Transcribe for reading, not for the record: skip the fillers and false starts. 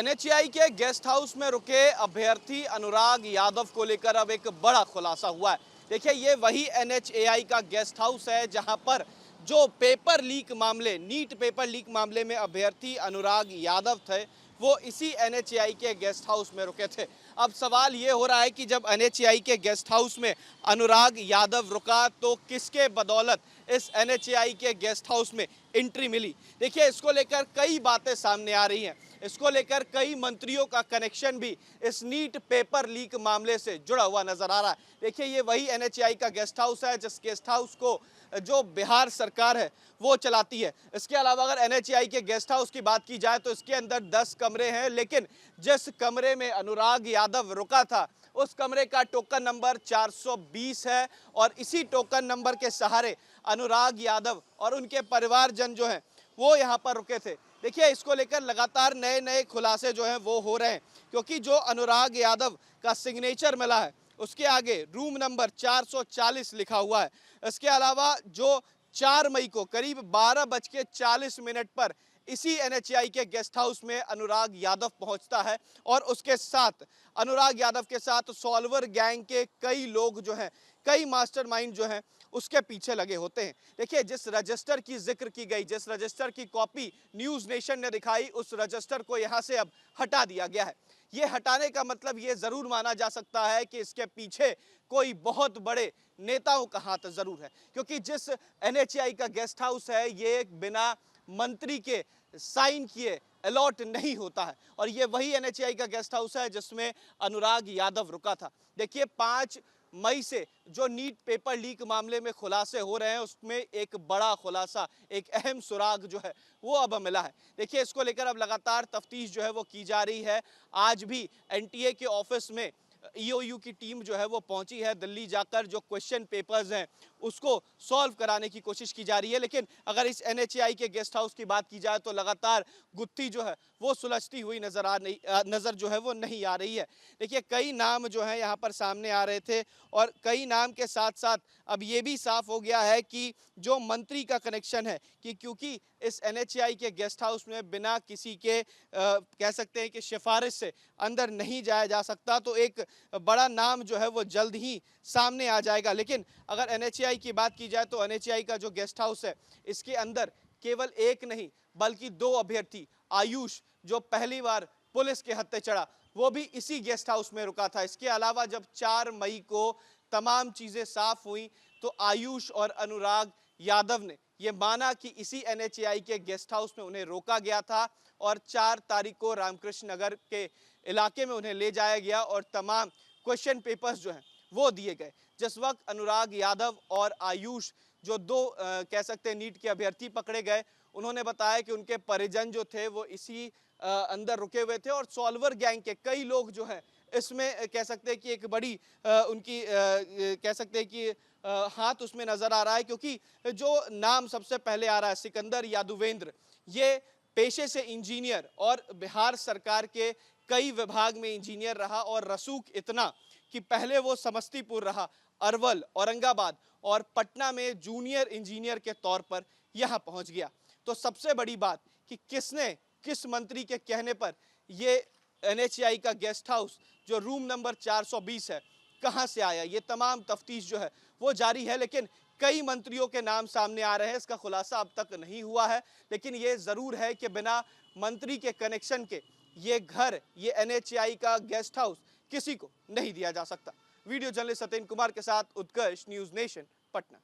NHAI के guest house में रुके अभ्यर्थी अनुराग यादव को लेकर अब एक बड़ा खुलासा हुआ है। देखिए, ये वही एनएचएआई का गेस्ट हाउस है जहां पर जो पेपर लीक मामले, नीट पेपर लीक मामले में अभ्यर्थी अनुराग यादव थे, वो इसी एनएचएआई के गेस्ट हाउस में रुके थे। अब सवाल ये हो रहा है कि जब एनएचएआई के गेस्ट हाउस में अनुराग यादव रुका तो किसके बदौलत इस एनएचएआई के गेस्ट हाउस में एंट्री मिली। देखिए, इसको लेकर कई बातें सामने आ रही हैं। इसको लेकर कई मंत्रियों का कनेक्शन भी इस नीट पेपर लीक मामले से जुड़ा हुआ नजर आ रहा है। देखिए, ये वही एनएचएआई का गेस्ट हाउस है जिस गेस्ट हाउस को जो बिहार सरकार है वो चलाती है। इसके अलावा अगर एनएचएआई के गेस्ट हाउस की बात की जाए तो इसके अंदर 10 कमरे हैं, लेकिन जिस कमरे में अनुराग यादव रुका था उस कमरे का टोकन नंबर 420 है और इसी टोकन नंबर के सहारे अनुराग यादव और उनके परिवारजन जो हैं वो यहाँ पर रुके थे। देखिए, इसको लेकर लगातार नए नए खुलासे जो हैं वो हो रहे हैं, क्योंकि जो अनुराग यादव का सिग्नेचर मिला है उसके आगे रूम नंबर 440 लिखा हुआ है। इसके अलावा जो 4 मई को करीब 12:40 पर इसी एनएचएआई के गेस्ट हाउस में अनुराग यादव पहुंचता है और उसके साथ अनुराग यादव के साथ सॉल्वर गैंग के कई लोग जो हैं, कई मास्टरमाइंड जो हैं उसके पीछे लगे होते हैं। देखिए, जिस रजिस्टर की जिक्र की गई, जिस रजिस्टर की कॉपी न्यूज़ नेशन ने दिखाई, उस रजिस्टर को यहाँ से अब हटा दिया गया है। ये हटाने का मतलब ये जरूर माना जा सकता है कि इसके पीछे कोई बहुत बड़े नेताओं का हाथ जरूर है, क्योंकि जिस एनएचएआई का गेस्ट हाउस है ये बिना मंत्री के साइन किए अलॉट नहीं होता है और ये वही एनएचएआई का गेस्ट हाउस है जिसमें अनुराग यादव रुका था। देखिए, 5 मई से जो नीट पेपर लीक मामले में खुलासे हो रहे हैं उसमें एक बड़ा खुलासा, एक अहम सुराग जो है वो अब मिला है। देखिए, इसको लेकर अब लगातार तफ्तीश जो है वो की जा रही है। आज भी एनटीए के ऑफिस में ईओयू की टीम जो है वो पहुंची है दिल्ली जाकर, जो क्वेश्चन पेपर्स हैं उसको सॉल्व कराने की कोशिश की जा रही है। लेकिन अगर इस एनएचएआई के गेस्ट हाउस की बात की जाए तो लगातार गुत्थी जो है वो सुलझती हुई नजर जो है वो नहीं आ रही है। देखिए, कई नाम जो है यहाँ पर सामने आ रहे थे और कई नाम के साथ साथ अब ये भी साफ हो गया है कि जो मंत्री का कनेक्शन है, कि क्योंकि इस एनएचएआई के गेस्ट हाउस में बिना किसी के कह सकते हैं कि सिफारिश से अंदर नहीं जाया जा सकता, तो एक बड़ा नाम जो है वो जल्द ही सामने आ जाएगा। लेकिन अगर एनएचएआई की बात की जाए तो एनएचएआई का जो गेस्ट हाउस है इसके अंदर केवल एक नहीं बल्कि 2 अभ्यर्थी, आयुष जो पहली बार पुलिस के हत्थे चढ़ा वो भी इसी गेस्ट हाउस में रुका था। इसके अलावा जब 4 मई को तमाम चीजें साफ हुई तो आयुष और अनुराग यादव ने ये माना कि इसी एनएचएआई के गेस्ट हाउस में उन्हें रोका गया था और 4 तारीख को रामकृष्ण नगर के इलाके में उन्हें ले जाया गया और तमाम क्वेश्चन पेपर्स जो हैं वो दिए गए। जिस वक्त अनुराग यादव और आयुष जो 2 कह सकते हैं नीट के अभ्यर्थी पकड़े गए, उन्होंने बताया कि उनके परिजन जो थे वो इसी अंदर रुके हुए थे और सॉल्वर गैंग के कई लोग जो हैं इसमें कह सकते हैं कि एक बड़ी उनकी कह सकते हैं कि हाथ उसमें नजर आ रहा है, क्योंकि जो नाम सबसे पहले आ रहा है सिकंदर यादवेंद्र, ये पेशे से इंजीनियर और बिहार सरकार के कई विभाग में इंजीनियर रहा और रसूख इतना कि पहले वो समस्तीपुर रहा, अरवल, औरंगाबाद और पटना में जूनियर इंजीनियर के तौर पर यहाँ पहुँच गया। तो सबसे बड़ी बात कि किसने, किस मंत्री के कहने पर ये एनएचएआई का गेस्ट हाउस जो रूम नंबर 420 है कहां से आया, ये तमाम तफ्तीश जो है वो जारी है। लेकिन कई मंत्रियों के नाम सामने आ रहे हैं, इसका खुलासा अब तक नहीं हुआ है, लेकिन ये जरूर है कि बिना मंत्री के कनेक्शन के ये घर, ये एनएचएआई का गेस्ट हाउस किसी को नहीं दिया जा सकता। वीडियो जर्नलिस्ट सत्येंद्र कुमार के साथ उत्कर्ष, न्यूज़ नेशन, पटना।